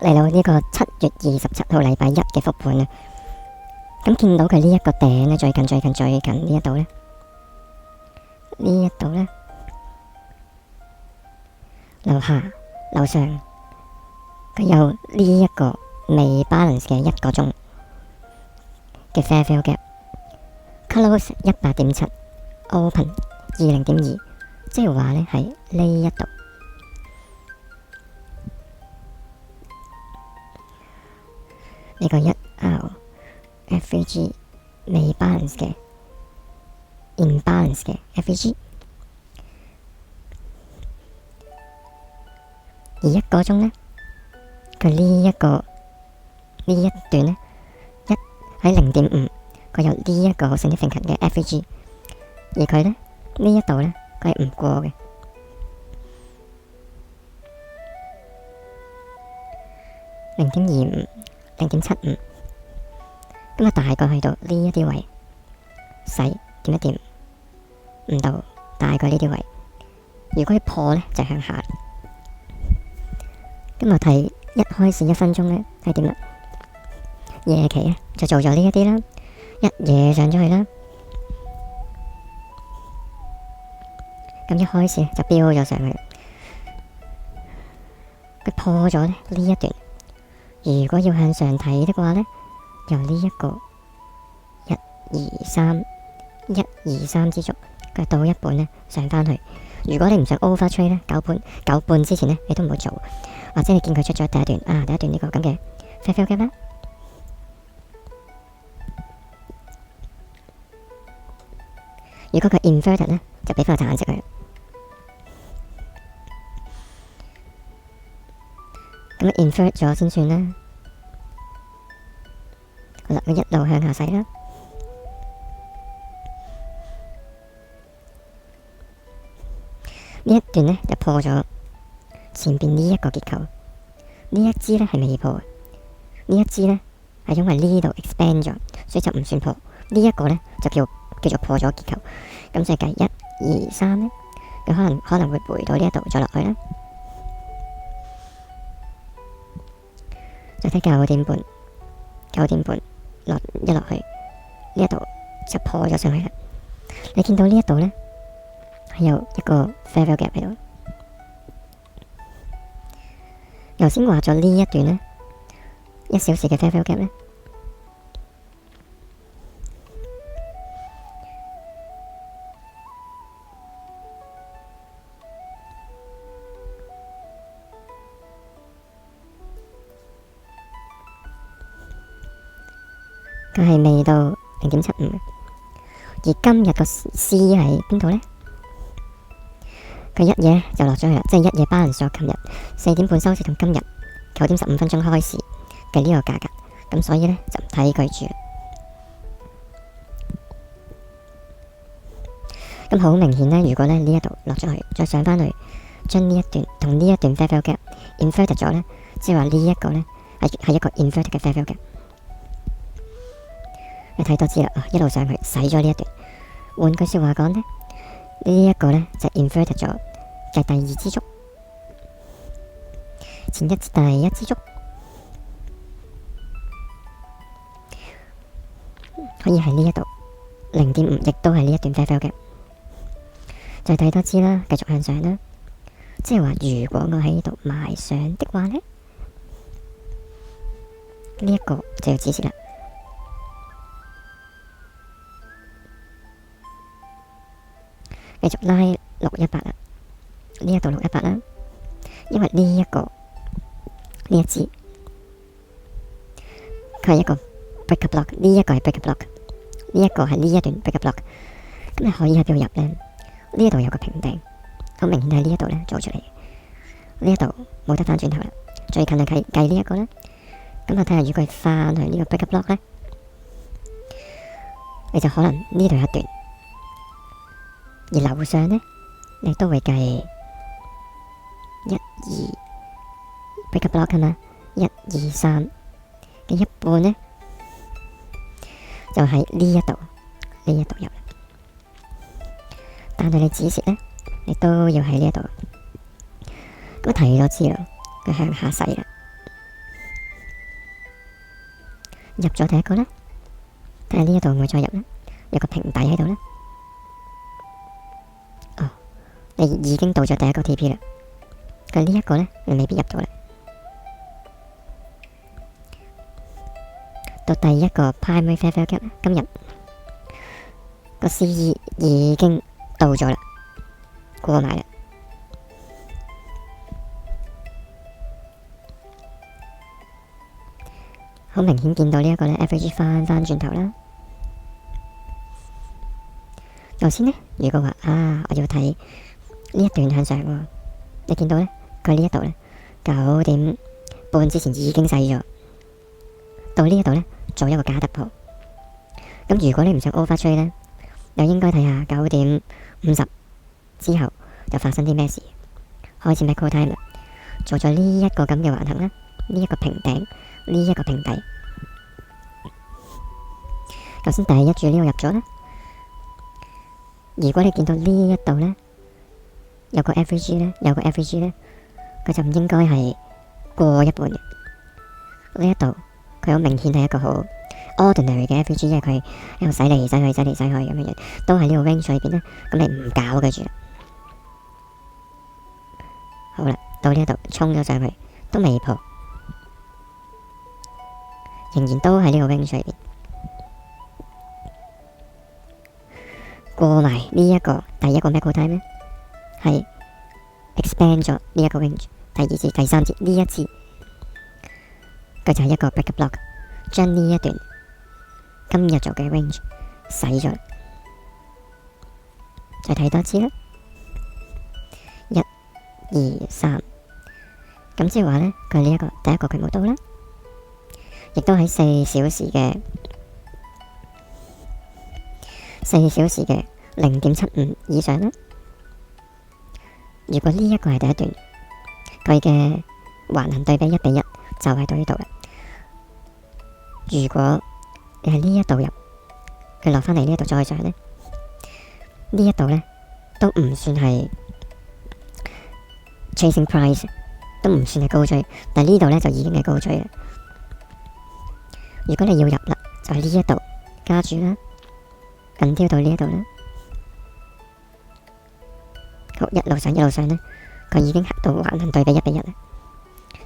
嚟到呢個7月27號禮拜一嘅復盤啊，咁見到佢呢一個頂咧，最近呢一度咧，樓下樓上佢有呢一個未 balance 嘅一個鐘嘅 fair value gap，close 100.7 open 20.2，即係話咧係呢一度。呢個1R FVG 未 balance 嘅 imbalance 嘅 FVG， 而一個鐘呢，佢呢一段呢，喺0.5，佢有呢一個好 significant 嘅 FVG， 而佢呢一度呢，佢係唔過嘅。0.25 0.75，咁啊大概去到呢一啲位，細點一點唔到，大概呢啲位。如果佢破呢，就向下。今日睇一開始1分鐘呢，係點啦？夜期呢，就做咗呢一啲啦，一嘢上咗去啦。咁一開始就飆咗上去，佢破咗呢一段。如果要向上睇的話呢，由呢一個1、2、3支燭，佢到一半呢上返去。如果你唔想 over trade 呢，9半之前呢，你都唔好做，或者你見佢出咗第一段呢個咁嘅 fair value gap 啦。如果佢 inverted 呢，就俾翻個橙色佢。咁 invert 咗先算啦。好啦，佢一路向下洗啦。呢一段呢，就破咗前邊呢一個結構，呢一支呢係未破嘅，呢一支呢係因為呢度 expand 咗，所以就唔算破。呢一個呢就叫做破咗結構。咁就計1、2、3呢，佢可能會回到呢一度再落去啦。再睇9點半落去呢一度就破咗上去啦。你見到呢一度呢，係有一個 fair value gap 喺度。頭先話咗呢一段呢，1小時嘅 fair value gap 呢，佢係未到0.75嘅。而今日個 C 喺邊度呢？佢一嘢就落咗去啦，即係一嘢 balance咗琴日4點半收市同今日9點15分鐘開始嘅呢個價格，咁所以呢，就唔睇佢住。咁好明顯呢，如果呢一度落咗去，再上返去，將呢一段同呢一段 fair value gap inverted 咗呢，即係話呢一個呢係一個 inverted 嘅 fair value gap。你睇多知啦，一路上去洗咗呢一段。換句說話講呢，呢一個呢就 inverted 咗，就係第二支燭，前一支第一支燭，可以喺呢一度0.5，亦都係呢一段 fair value gap。再睇多支啦，繼續向上啦。即係話，如果我喺呢度買上的話呢，呢一個就要止蝕啦。繼續拉618啦，呢一度618啦，因為呢一支佢係一個 breaker block， 呢一個係 breaker block， 呢一個係呢一段 breaker block， 咁你可以喺邊度入呢？呢一度有個平頂，好明顯喺呢一度呢做出嚟，呢一度冇得翻轉頭啦。最近係計呢一個呢，咁啊睇下如果佢翻去呢個 breaker block 呢，你就可能呢度有一段。而樓上呢，你都會計1、2 breaker block 係嘛，1、2、3嘅一半呢，就喺呢一度入。但係你止蝕呢，你都要喺呢一度。咁睇咗知啦，佢向下洗啦。入咗第一個呢，睇下呢一度會唔會再入呢？有個平底喺度呢。哦，你已經到咗第一個 TP 啦。佢呢一個呢，你未必入到啦。到第一個 primary fair value gap 呢，今日個 CE 已經到咗啦，過埋啦。好明顯見到呢一個呢 average 翻轉頭啦。頭先呢，如果話我要睇呢一段向上喎，你見到呢，佢呢一度呢9點半之前已經洗咗，到呢一度呢，做一個假突破。咁如果你唔想 overtrade 呢，又應該睇下9點50之後就發生啲咩事，開始 macro time 啦，做咗呢一個咁嘅橫行啦，呢一個平頂，呢一個平底。頭先第一注呢個入咗啦，如果你見到呢一度呢，有個 average 呢，佢就唔應該係過一半嘅。呢一度佢好明顯係一個好 ordinary 嘅 average，因為佢喺度洗嚟洗去咁樣，都喺呢個 range 裏邊呢，咁你唔搞佢住啦。好啦，到呢一度衝咗上去都未破，仍然都喺呢個 range 裏邊。過埋呢一個第一個 macro time 呢，係 expand 咗呢一個 range， 第二次、第三次呢一次，佢就係一個 break block， 將呢一段今日做嘅 range 洗咗。再睇多次啦，1、2、3，咁即係話呢，佢呢一個第一個佢冇到啦，亦都喺4小時嘅0.75以上啦。如果呢一個係第一段，佢嘅橫行對比1:1就係到呢度啦。如果你喺呢一度入，佢落返嚟呢一度再上呢，呢一度呢都唔算係 chasing price， 都唔算係高追，但係呢度呢就已經係高追啦。如果你要入啦，就喺呢一度加住啦，緊挑到呢一度啦。好，一路上呢，佢已經行到橫行對比1:1啦，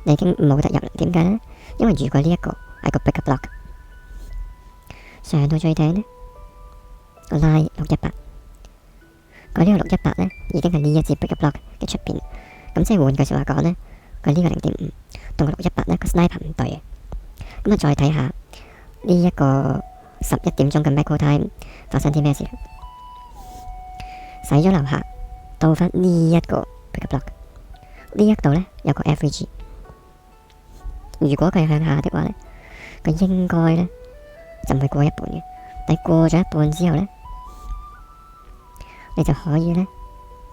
你已經冇得入啦。點解呢？因為如果呢一個係個 big block， 上到最頂呢，我拉618，佢呢個618呢已經係呢一支 big block 嘅出邊，咁即係換句說話講呢，佢呢個0.5同個618呢個 sniper 唔對。咁再睇下呢一個11點鐘嘅 macro time 發生啲咩事？洗咗樓下，到返呢一個 big block， 呢一度呢有個 average， 如果佢向下的話呢，佢應該呢就唔會過一半嘅。但係過咗一半之後呢，你就可以呢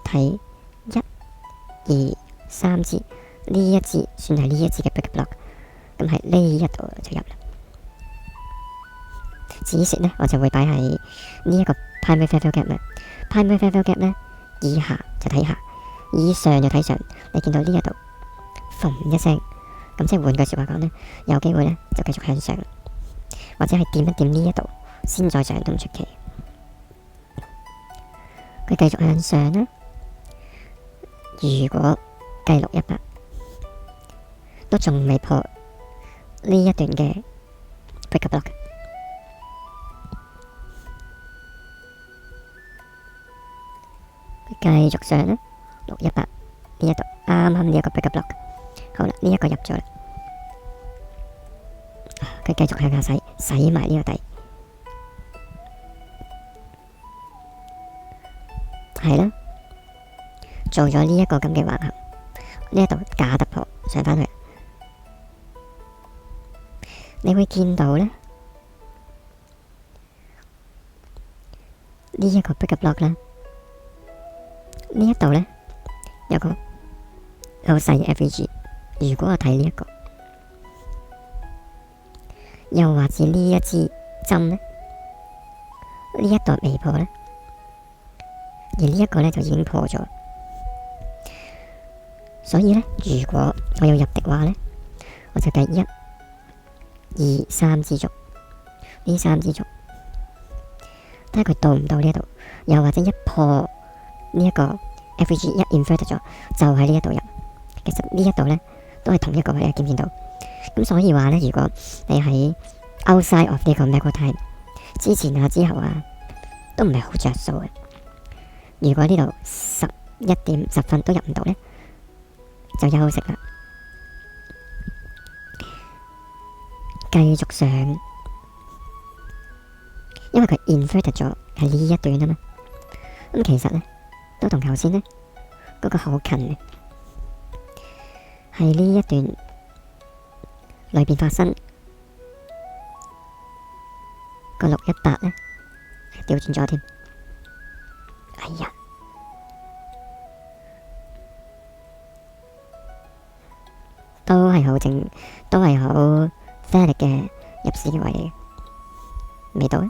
睇1、2、3支，呢一支算係呢一支嘅 big block， 咁喺呢一度就入啦。止蝕呢，我就會擺喺呢一個 primary fair value gap 啦。primary fair value gap 呢，以下就睇下，以上就睇上。你見到呢一度，嘣一聲，咁即係換句說話講呢，有機會呢就繼續向上，或者係掂一掂呢一度先再上都唔出奇。佢繼續向上呢，如果計618都仲未破呢一段嘅 break block，繼續上呢，618呢一度啱啱呢一個 break block， 好啦，呢一個入咗啦，佢繼續向下洗埋呢個底，係啦，做咗呢一個咁嘅橫行，呢一度假突破上返去，你會見到呢，呢一個 break block 啦。呢一度呢，有個好細嘅 average， 如果我睇呢一個，又或者呢一支針呢，呢一度未破呢，而呢一個呢就已經破咗，所以呢，如果我要入的話呢，我就計1、2、3支足， V3之軸，睇下佢到唔到呢一度，又或者一破呢一個 FVG 一 invert 咗，就喺呢一度入。其實呢一度呢都係同一個位，你見唔見到？咁所以話呢，如果你喺 outside of 呢個 macro time 之前啊之後啊，都唔係好着數嘅。如果呢度11:10都入唔到呢，就休息啦。繼續上，因為佢 invert 咗係呢一段啊嘛。咁其實呢，都同頭先呢嗰個好近嘅，係呢一段裏邊發生個618呢，係調轉咗添。哎呀，都係好正，都係好 valid 嘅入市嘅位嚟嘅，未到咧，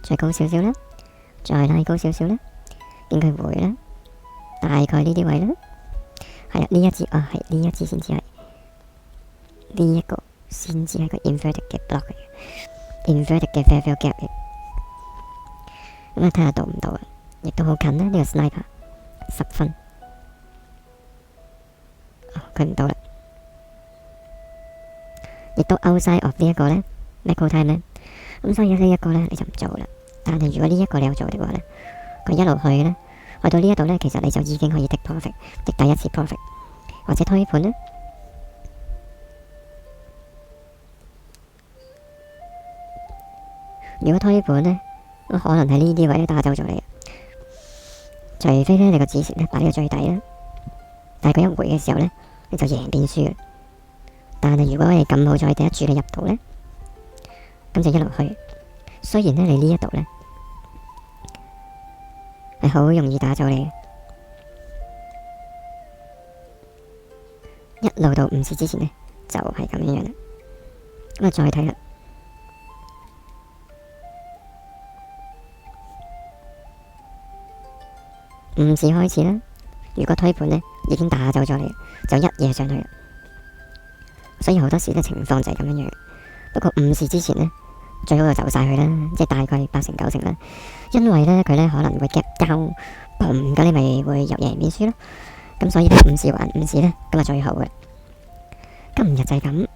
再高少少啦，再拉高少少啦，應該會啦，大概呢啲位啦，係啊，呢一支啊，係呢一支先至係呢一個先至係個 inverted 嘅 block 嚟嘅 ，inverted 嘅 fair value gap 嚟。咁啊，睇下到唔到啊？亦都好近啦，呢個 sniper 10分，佢唔到啦，亦都 outside of 呢一個咧 macro time 咧，咁所以呢一個咧你就唔做啦。但係如果呢一個你有做嘅話咧，佢一路去咧，去到呢一度咧，其實你就已經可以 take profit，take 第一次 profit，或者推盤咧。如果推盤咧，可能喺呢啲位打走咗你，除非咧你個止蝕咧擺呢個最底啦，但係佢一回嘅時候咧，你就贏變輸嘅。但係如果你咁好彩第一注你入到咧，咁就一路去。雖然咧你呢一度咧係好容易打走你嘅，一路到5次之前咧就係咁樣樣啦。咁啊再睇啦。5次開始啦，如果推盤呢已經打走咗你，就一夜上去啦。所以好多時呢情況就係咁樣樣。不過5次之前呢，最好就走晒佢啦，即係大概8成9成啦。因為呢，佢呢可能會 gap down，嘣咁你咪會入贏變輸咯。咁所以呢5次還5次呢，咁啊最好嘅。今日就係咁。